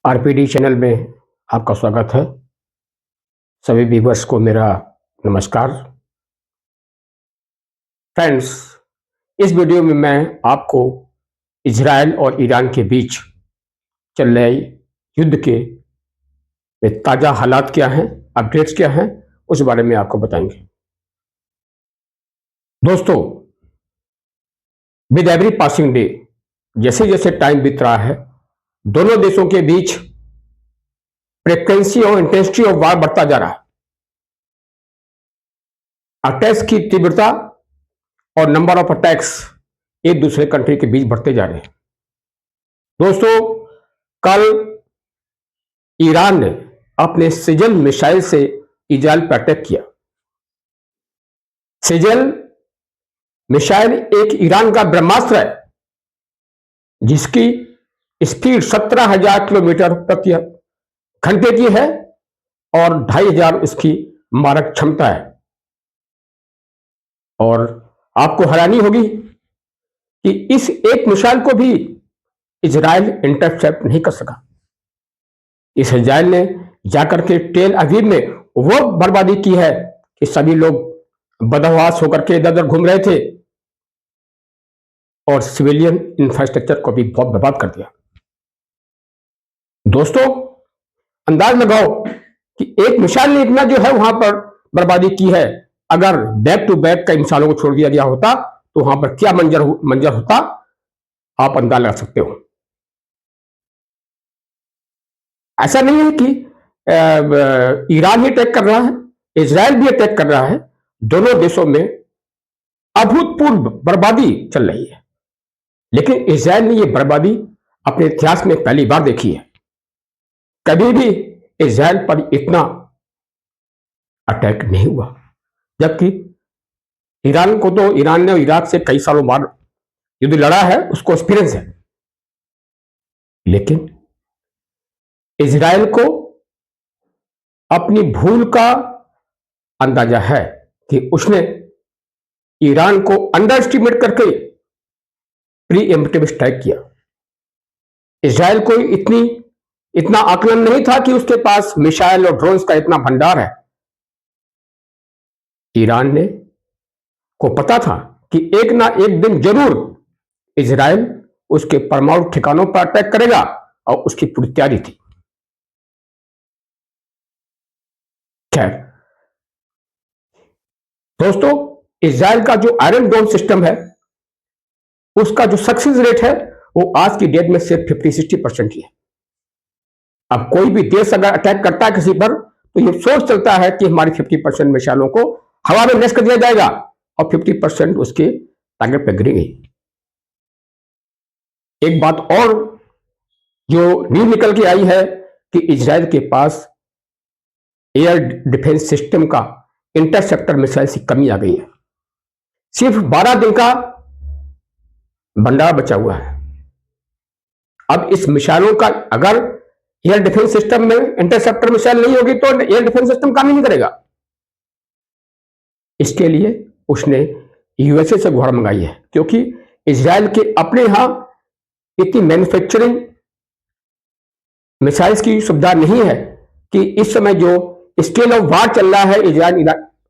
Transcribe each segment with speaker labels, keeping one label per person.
Speaker 1: RPD channel में आपका स्वागत है। सभी व्यूअर्स को मेरा नमस्कार। फ्रेंड्स, इस वीडियो में मैं आपको इजराइल और ईरान के बीच चल रहे युद्ध के ताज़ा हालात क्या हैं, अपडेट्स क्या हैं, उस बारे में आपको बताएंगे। दोस्तों, विद एवरी पासिंग डे, जैसे जैसे टाइम बीत रहा है, दोनों देशों के बीच फ्रीक्वेंसी और इंटेंसिटी ऑफ वार बढ़ता जा रहा है। अटैक्स की तीव्रता और नंबर ऑफ अटैक्स एक दूसरे कंट्री के बीच बढ़ते जा रहे हैं। दोस्तों, कल ईरान ने अपने सिजल मिसाइल से इजराइल पर अटैक किया। सिजल मिसाइल एक ईरान का ब्रह्मास्त्र है जिसकी स्पीड 17,000 किलोमीटर प्रति घंटे की है और 2,500 इसकी मारक क्षमता है। और आपको हैरानी होगी कि इस एक मिसाइल को भी इजराइल इंटरसेप्ट नहीं कर सका। इस इजराइल ने जाकर के टेल अवीव में वो बर्बादी की है कि सभी लोग बदहवास होकर के इधर उधर घूम रहे थे और सिविलियन इंफ्रास्ट्रक्चर को भी बहुत बर्बाद कर दिया। दोस्तों, अंदाज लगाओ कि एक मिसाइल ने इतना जो है वहां पर बर्बादी की है। अगर बैक टू बैक कई मिसाइलों को छोड़ दिया गया होता तो वहां पर क्या मंजर होता, आप अंदाज लगा सकते हो। ऐसा नहीं है कि ईरान ही अटैक कर रहा है, इजराइल भी अटैक कर रहा है। दोनों देशों में अभूतपूर्व बर्बादी चल रही है, लेकिन इजराइल ने यह बर्बादी अपने इतिहास में पहली बार देखी है। कभी भी इजराइल पर इतना अटैक नहीं हुआ, जबकि ईरान को तो ईरान ने इराक से कई सालों बाद युद्ध लड़ा है, उसको एक्सपीरियंस है। लेकिन इजराइल को अपनी भूल का अंदाजा है कि उसने ईरान को अंडर एस्टिमेट करके प्री एम्प्टिव स्ट्राइक किया। इजराइल को इतना आकलन नहीं था कि उसके पास मिसाइल और ड्रोन्स का इतना भंडार है। ईरान ने को पता था कि एक ना एक दिन जरूर इजराइल उसके परमाणु ठिकानों पर अटैक करेगा और उसकी पूरी तैयारी थी। खैर दोस्तों, इजराइल का जो आयरन डोम सिस्टम है उसका जो सक्सेस रेट है वो आज की डेट में सिर्फ 50-60% ही है। अब कोई भी देश अगर अटैक करता है किसी पर तो ये सोच चलता है कि हमारी 50% मिसाइलों को हवा में नष्ट कर दिया जाएगा और 50% उसके टारगेट पर गिरेंगे। एक बात और जो न्यूज निकल के आई है कि इजराइल के पास एयर डिफेंस सिस्टम का इंटरसेप्टर मिसाइल की कमी आ गई है। सिर्फ 12 दिन का भंडार बचा हुआ है। अब इस मिसाइलों का अगर एयर डिफेंस सिस्टम में इंटरसेप्टर मिसाइल नहीं होगी तो एयर डिफेंस सिस्टम काम ही नहीं करेगा। इसके लिए उसने यूएसए से गुहार मंगाई है, क्योंकि इजराइल के अपने यहां इतनी मैन्युफैक्चरिंग मिसाइल्स की सुविधा नहीं है कि इस समय जो स्केल ऑफ वार चल रहा है इजराइल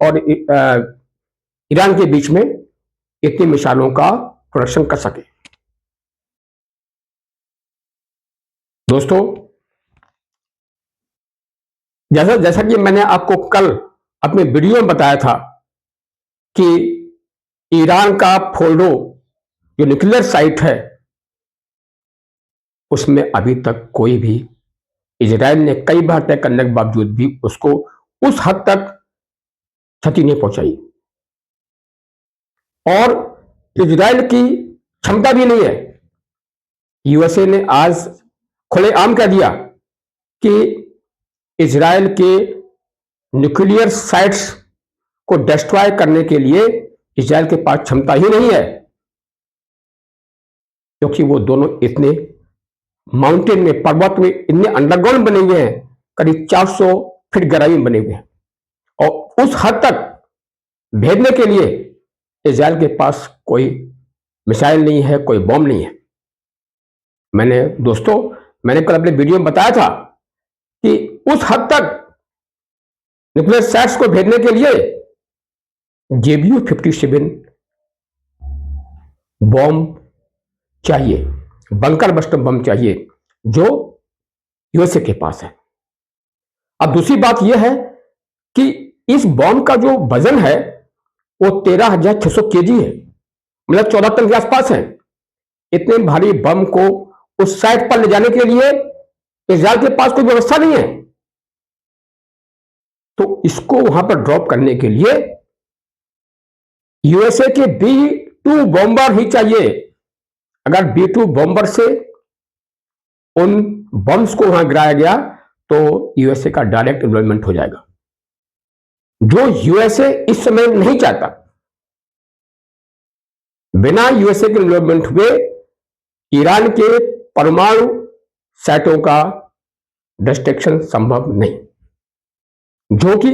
Speaker 1: और ईरान के बीच में इतनी मिसाइलों का प्रोडक्शन कर सके। दोस्तों, जैसा कि मैंने आपको कल अपने वीडियो में बताया था कि ईरान का फोर्डो जो न्यूक्लियर साइट है उसमें अभी तक कोई भी, इजराइल ने कई बार अटैक करने के बावजूद भी उसको उस हद तक क्षति नहीं पहुंचाई और इजराइल की क्षमता भी नहीं है। यूएसए ने आज खुलेआम कह दिया कि इजराइल के न्यूक्लियर साइट्स को डिस्ट्रॉय करने के लिए इजराइल के पास क्षमता ही नहीं है, क्योंकि वो दोनों इतने माउंटेन में, पर्वत में इतने अंडरग्राउंड बने हुए हैं, करीब 400 फीट गहराई में बने हुए हैं और उस हद तक भेजने के लिए इजराइल के पास कोई मिसाइल नहीं है, कोई बॉम्ब नहीं है। दोस्तों, मैंने कल अपने वीडियो में बताया था कि उस हद तक न्यूक्लियर सैट्स को भेजने के लिए JBU-57 बॉम्ब चाहिए, बंकर बस्टर बम चाहिए, जो यूएसए के पास है। अब दूसरी बात यह है कि इस बॉम्ब का जो वजन है वो 13,600 केजी है, मतलब 14 टन के आसपास है। इतने भारी बम को उस साइट पर ले जाने के लिए इजरायल के पास कोई व्यवस्था नहीं है, तो इसको वहां पर ड्रॉप करने के लिए यूएसए के B-2 बॉम्बर ही चाहिए। अगर B-2 बॉम्बर से उन बम्स को वहां गिराया गया तो यूएसए का डायरेक्ट इन्वॉल्वमेंट हो जाएगा, जो यूएसए इस समय नहीं चाहता। बिना यूएसए के इन्वॉल्वमेंट हुए ईरान के परमाणु साइटों का डिस्ट्रक्शन संभव नहीं, जो कि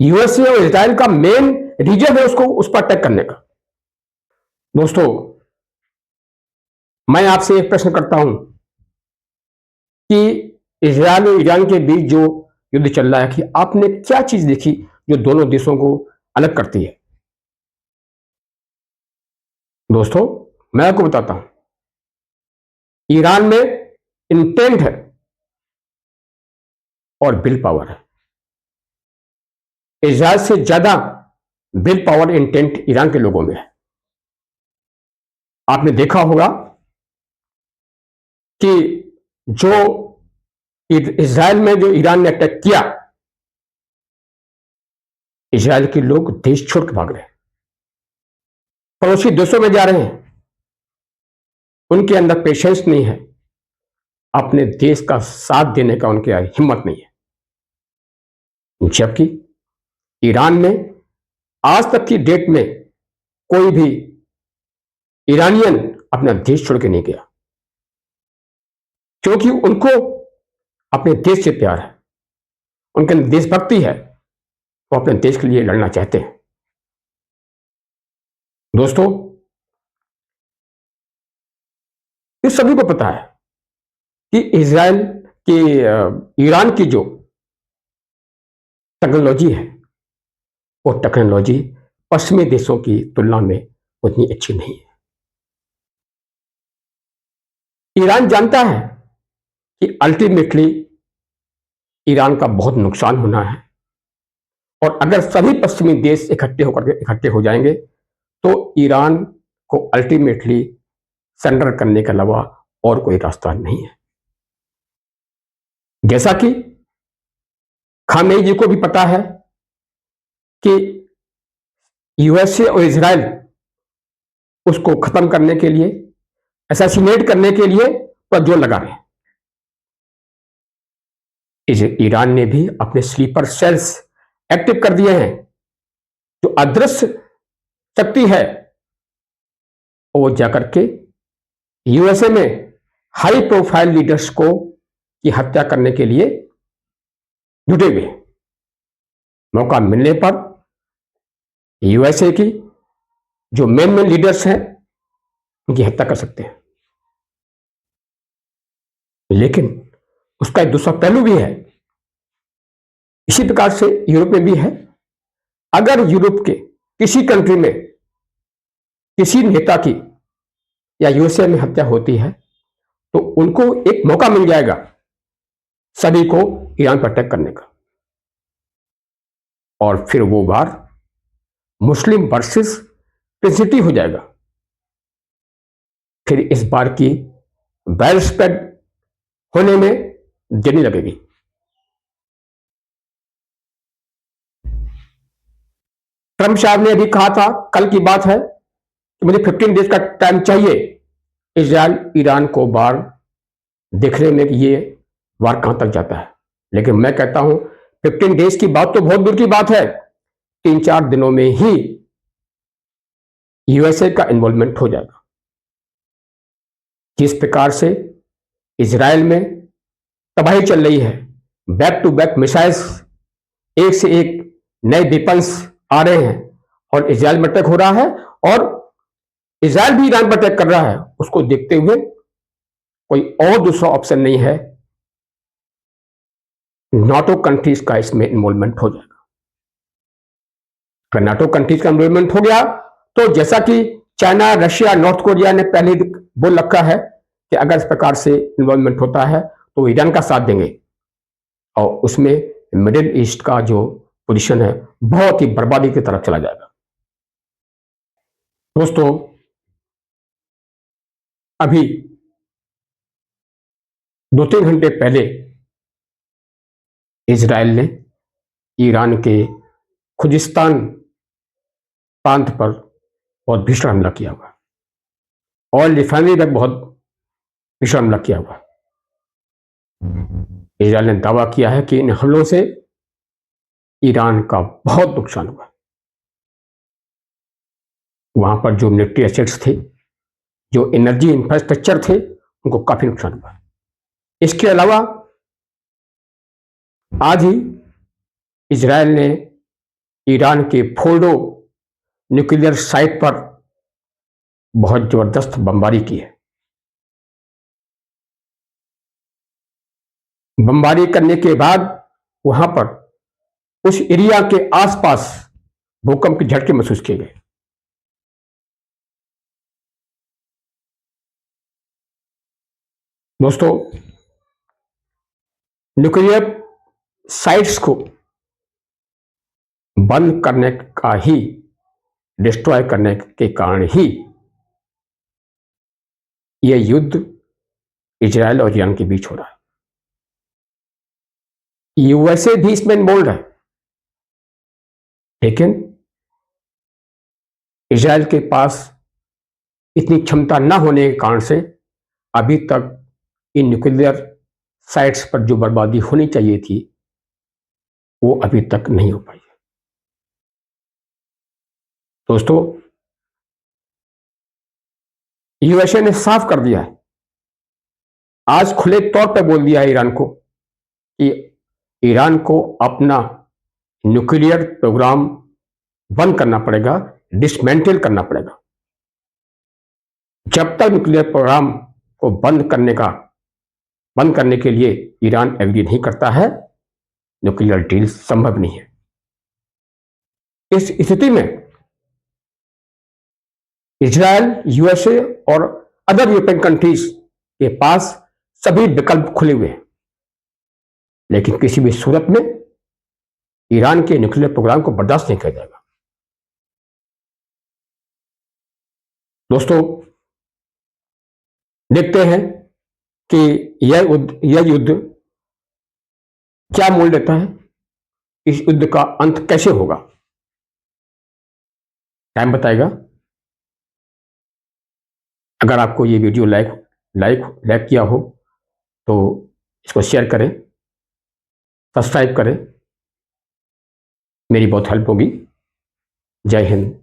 Speaker 1: यूएसए और इजराइल का मेन रीजन है उसको उस पर अटैक करने का। दोस्तों, मैं आपसे एक प्रश्न करता हूं कि इजराइल और ईरान के बीच जो युद्ध चल रहा है, कि आपने क्या चीज देखी जो दोनों देशों को अलग करती है? दोस्तों, मैं आपको बताता हूं, ईरान में इंटेंट है और विल पावर है। इजराइल से ज्यादा विल पावर, इंटेंट ईरान के लोगों में है। आपने देखा होगा कि जो इजराइल में जो ईरान ने अटैक किया, इजराइल के लोग देश छोड़ के भाग रहे हैं, पड़ोसी देशों में जा रहे हैं। उनके अंदर पेशेंस नहीं है, अपने देश का साथ देने का उनके हिम्मत नहीं है। जबकि ईरान में आज तक की डेट में कोई भी ईरानियन अपना देश छोड़ के नहीं गया, क्योंकि उनको अपने देश से प्यार है, उनके अंदर देशभक्ति है, वो अपने देश के लिए लड़ना चाहते हैं। दोस्तों, इस सभी को पता है कि इजराइल की ईरान की जो टेक्नोलॉजी है, वो टेक्नोलॉजी पश्चिमी देशों की तुलना में उतनी अच्छी नहीं है। ईरान जानता है कि अल्टीमेटली ईरान का बहुत नुकसान होना है, और अगर सभी पश्चिमी देश इकट्ठे हो जाएंगे तो ईरान को अल्टीमेटली सरेंडर करने के अलावा और कोई रास्ता नहीं है। जैसा कि खामेनी जी को भी पता है कि यूएसए और इजराइल उसको खत्म करने के लिए, असैसिनेट करने के लिए पर जोर लगा रहे हैं। ईरान ने भी अपने स्लीपर सेल्स एक्टिव कर दिए हैं। जो अदृश्य शक्ति है वो जाकर के यूएसए में हाई प्रोफाइल लीडर्स को की हत्या करने के लिए जुटे हुए। मौका मिलने पर यूएसए की जो मेन लीडर्स हैं उनकी हत्या कर सकते हैं। लेकिन उसका एक दूसरा पहलू भी है, इसी प्रकार से यूरोप में भी है। अगर यूरोप के किसी कंट्री में किसी नेता की या यूएसए में हत्या होती है तो उनको एक मौका मिल जाएगा सभी को ईरान पर अटैक करने का, और फिर वो वार मुस्लिम वर्सेस क्रिश्चियनिटी हो जाएगा। फिर इस बार की बैल स्प्रेड होने में देर नहीं लगेगी। ट्रंप साहब ने अभी कहा था, कल की बात है, कि मुझे 15 डेज का टाइम चाहिए इजराइल ईरान को वार देखने में कि ये वार कहां तक जाता है। लेकिन मैं कहता हूं 15 डेज की बात तो बहुत दूर की बात है, 3-4 दिनों में ही यूएसए का इन्वॉल्वमेंट हो जाएगा। जिस प्रकार से इजराइल में तबाही चल रही है, बैक टू बैक मिसाइल्स, एक से एक नए वेपन्स आ रहे हैं और इजराइल में अटैक हो रहा है, और इजराइल भी ईरान पर अटैक कर रहा है, उसको देखते हुए कोई और दूसरा ऑप्शन नहीं है, नाटो कंट्रीज का इसमें इन्वॉल्वमेंट हो जाएगा। अगर नाटो कंट्रीज का इन्वॉल्वमेंट हो गया तो जैसा कि चाइना, रशिया, नॉर्थ कोरिया ने पहले बोल रखा है कि अगर इस प्रकार से इन्वॉल्वमेंट होता है तो ईरान का साथ देंगे, और उसमें मिडिल ईस्ट का जो पोजीशन है बहुत ही बर्बादी की तरफ चला जाएगा। दोस्तों, अभी 2-3 घंटे पहले इजराइल ने ईरान के खुजिस्तान प्रांत पर बहुत भीषण हमला किया हुआ, ऑयल रिफाइनरी पर बहुत भीषण हमला किया हुआ। इजराइल ने दावा किया है कि इन हमलों से ईरान का बहुत नुकसान हुआ। वहां पर जो मिलिट्री एसेट्स थे, जो एनर्जी इंफ्रास्ट्रक्चर थे, उनको काफी नुकसान हुआ। इसके अलावा आज ही इजराइल ने ईरान के फोर्डो न्यूक्लियर साइट पर बहुत जबरदस्त बमबारी की है। बमबारी करने के बाद वहां पर उस एरिया के आसपास भूकंप के झटके महसूस किए गए। दोस्तों, न्यूक्लियर साइट्स को बंद करने का ही, डिस्ट्रॉय करने के कारण ही यह युद्ध इजराइल और ईरान के बीच हो रहा है। यूएसए भी इसमें इन्वॉल्व है, लेकिन इजराइल के पास इतनी क्षमता न होने के कारण से अभी तक इन न्यूक्लियर साइट्स पर जो बर्बादी होनी चाहिए थी वो अभी तक नहीं हो पाई है। दोस्तों, यूएसए ने साफ कर दिया है, आज खुले तौर पर बोल दिया है ईरान को कि ईरान को अपना न्यूक्लियर प्रोग्राम बंद करना पड़ेगा, डिसमेंटल करना पड़ेगा। जब तक न्यूक्लियर प्रोग्राम को बंद करने के लिए ईरान एग्री नहीं करता है, न्यूक्लियर डील संभव नहीं है। इस स्थिति में इजराइल, यूएसए और अदर यूरोपियन कंट्रीज के पास सभी विकल्प खुले हुए हैं, लेकिन किसी भी सूरत में ईरान के न्यूक्लियर प्रोग्राम को बर्दाश्त नहीं किया जाएगा। दोस्तों, देखते हैं कि यह युद्ध क्या मोल लेता है, इस युद्ध का अंत कैसे होगा, टाइम बताएगा। अगर आपको ये वीडियो लाइक किया हो तो इसको शेयर करें, सब्सक्राइब करें, मेरी बहुत हेल्प होगी। जय हिंद,